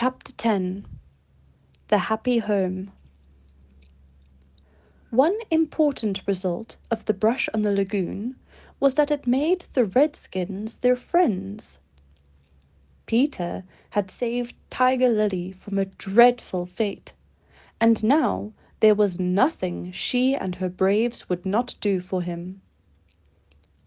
Chapter 10. The Happy Home. One important result of the brush on the lagoon was that it made the Redskins their friends. Peter had saved Tiger Lily from a dreadful fate, and now there was nothing she and her braves would not do for him.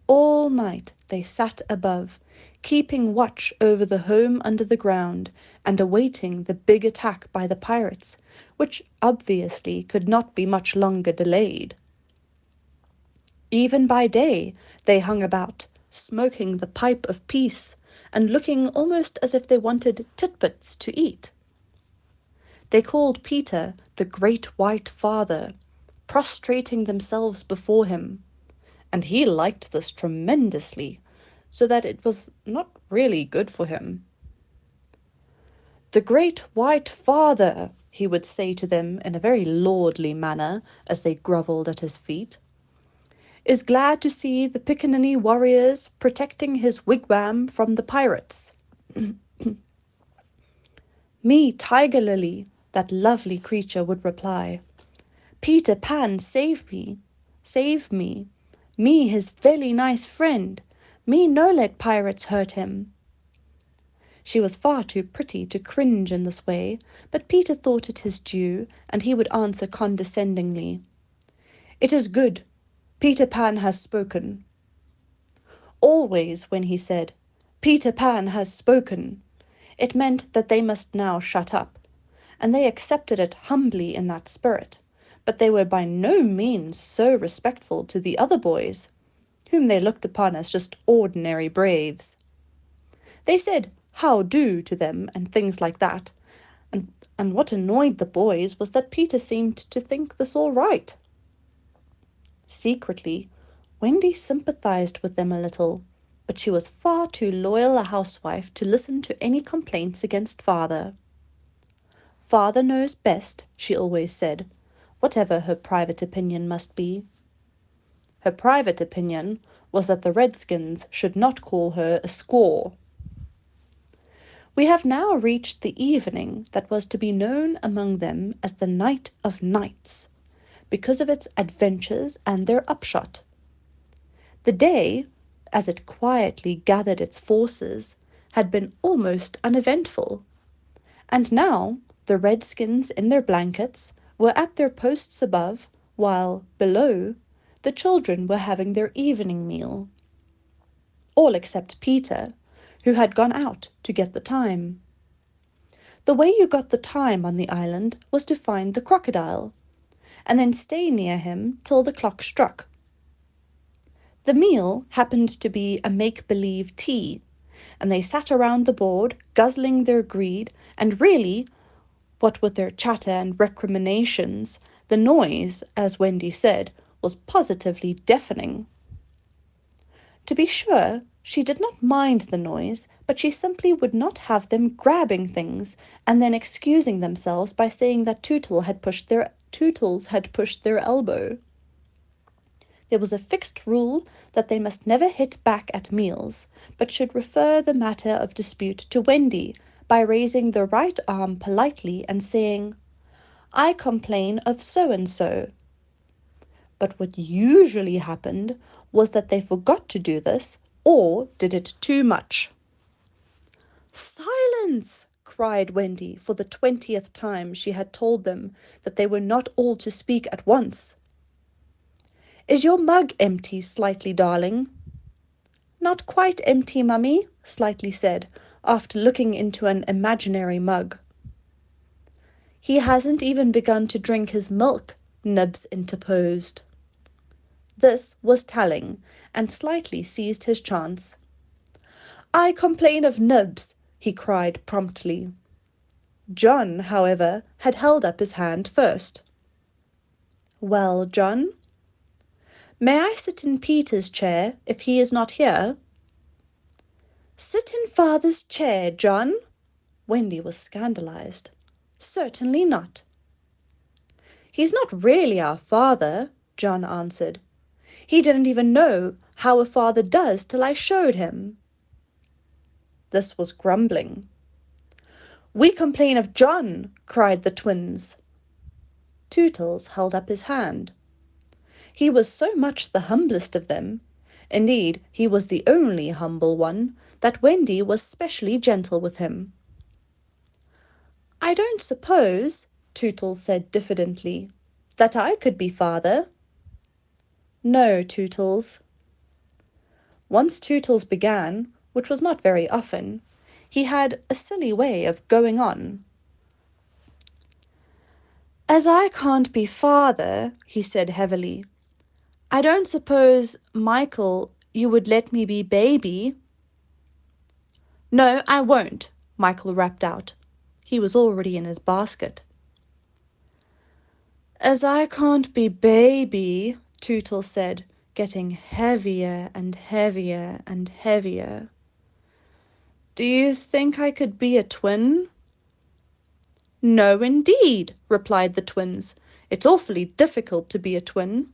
All night they sat above, keeping watch over the home under the ground and awaiting the big attack by the pirates, which obviously could not be much longer delayed. Even by day they hung about, smoking the pipe of peace and looking almost as if they wanted titbits to eat. They called Peter the Great White Father, prostrating themselves before him, and he liked this tremendously, so that it was not really good for him. "The Great White Father," he would say to them in a very lordly manner as they grovelled at his feet, "is glad to see the Pickaninny warriors protecting his wigwam from the pirates." "Me, Tiger Lily," that lovely creature would reply. "Peter Pan save me. Me, his very nice friend. Me no let pirates hurt him." She was far too pretty to cringe in this way, but Peter thought it his due, and he would answer condescendingly, "It is good. Peter Pan has spoken." Always when he said, "Peter Pan has spoken," it meant that they must now shut up, and they accepted it humbly in that spirit, but they were by no means so respectful to the other boys, whom they looked upon as just ordinary braves. They said "how do" to them and things like that, and what annoyed the boys was that Peter seemed to think this all right. Secretly, Wendy sympathized with them a little, but she was far too loyal a housewife to listen to any complaints against father. "Father knows best," she always said, whatever her private opinion must be. Her private opinion was that the Redskins should not call her a squaw. We have now reached the evening that was to be known among them as the Night of Nights, because of its adventures and their upshot. The day, as it quietly gathered its forces, had been almost uneventful, and now the Redskins in their blankets were at their posts above, while, below, the children were having their evening meal. All except Peter, who had gone out to get the time. The way you got the time on the island was to find the crocodile, and then stay near him till the clock struck. The meal happened to be a make-believe tea, and they sat around the board, guzzling their greed, and really, what with their chatter and recriminations, the noise, as Wendy said, was positively deafening. To be sure, she did not mind the noise, but she simply would not have them grabbing things and then excusing themselves by saying that Tootles had pushed their elbow. There was a fixed rule that they must never hit back at meals, but should refer the matter of dispute to Wendy by raising the right arm politely and saying, "I complain of so-and-so." But what usually happened was that they forgot to do this, or did it too much. "Silence!" cried Wendy for the 20th time she had told them that they were not all to speak at once. "Is your mug empty, Slightly darling?" "Not quite empty, Mummy," Slightly said, after looking into an imaginary mug. "He hasn't even begun to drink his milk," Nibs interposed. This was telling, and Slightly seized his chance. "I complain of Nibs," he cried promptly. John, however, had held up his hand first. "Well, John?" "May I sit in Peter's chair if he is not here?" "Sit in father's chair, John?" Wendy was scandalized. "Certainly not." "He's not really our father," John answered. "He didn't even know how a father does till I showed him." This was grumbling. "We complain of John!" cried the twins. Tootles held up his hand. He was so much the humblest of them, indeed he was the only humble one, that Wendy was specially gentle with him. "I don't suppose," Tootles said diffidently, "that I could be father." "No, Tootles." Once Tootles began, which was not very often, he had a silly way of going on. "As I can't be father," he said heavily, "I don't suppose, Michael, you would let me be baby?" "No, I won't," Michael rapped out. He was already in his basket. "As I can't be baby," Tootles said, getting heavier and heavier and heavier. "Do you think I could be a twin?" "No, indeed," replied the twins. "It's awfully difficult to be a twin."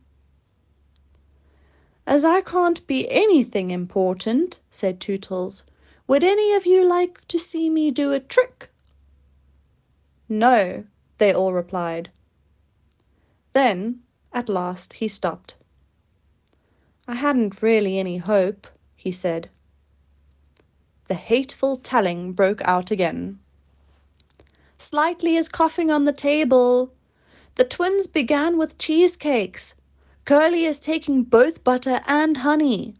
"As I can't be anything important," said Tootles, "would any of you like to see me do a trick?" "No," they all replied. Then, at last, he stopped. "I hadn't really any hope," he said. The hateful telling broke out again. "Slightly is coughing on the table. The twins began with cheesecakes. Curly is taking both butter and honey.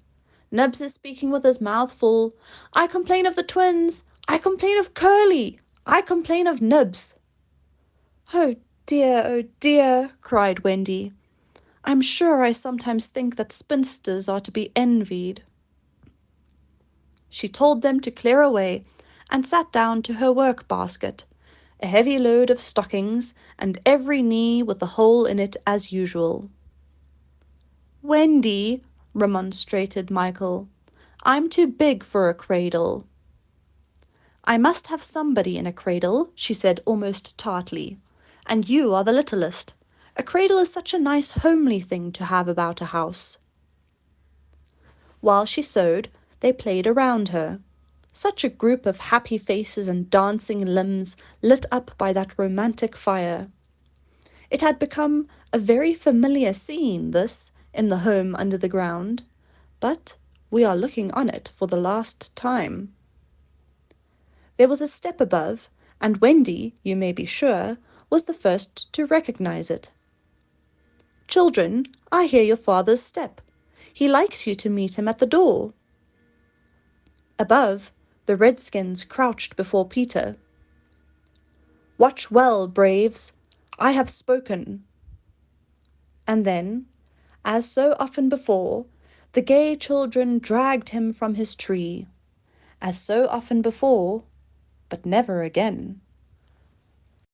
Nibs is speaking with his mouth full. I complain of the twins. I complain of Curly. I complain of Nibs." Oh dear, cried Wendy. "I'm sure I sometimes think that spinsters are to be envied." She told them to clear away and sat down to her work-basket, a heavy load of stockings, and every knee with a hole in it as usual. "Wendy," remonstrated Michael, "I'm too big for a cradle." "I must have somebody in a cradle," she said almost tartly, "and you are the littlest. A cradle is such a nice homely thing to have about a house." While she sewed, they played around her. Such a group of happy faces and dancing limbs lit up by that romantic fire. It had become a very familiar scene, this, in the home under the ground, but we are looking on it for the last time. There was a step above, and Wendy, you may be sure, was the first to recognize it. "Children, I hear your father's step. He likes you to meet him at the door." Above, the redskins crouched before Peter. "Watch well, braves. I have spoken." And then, as so often before, the gay children dragged him from his tree. As so often before, but never again.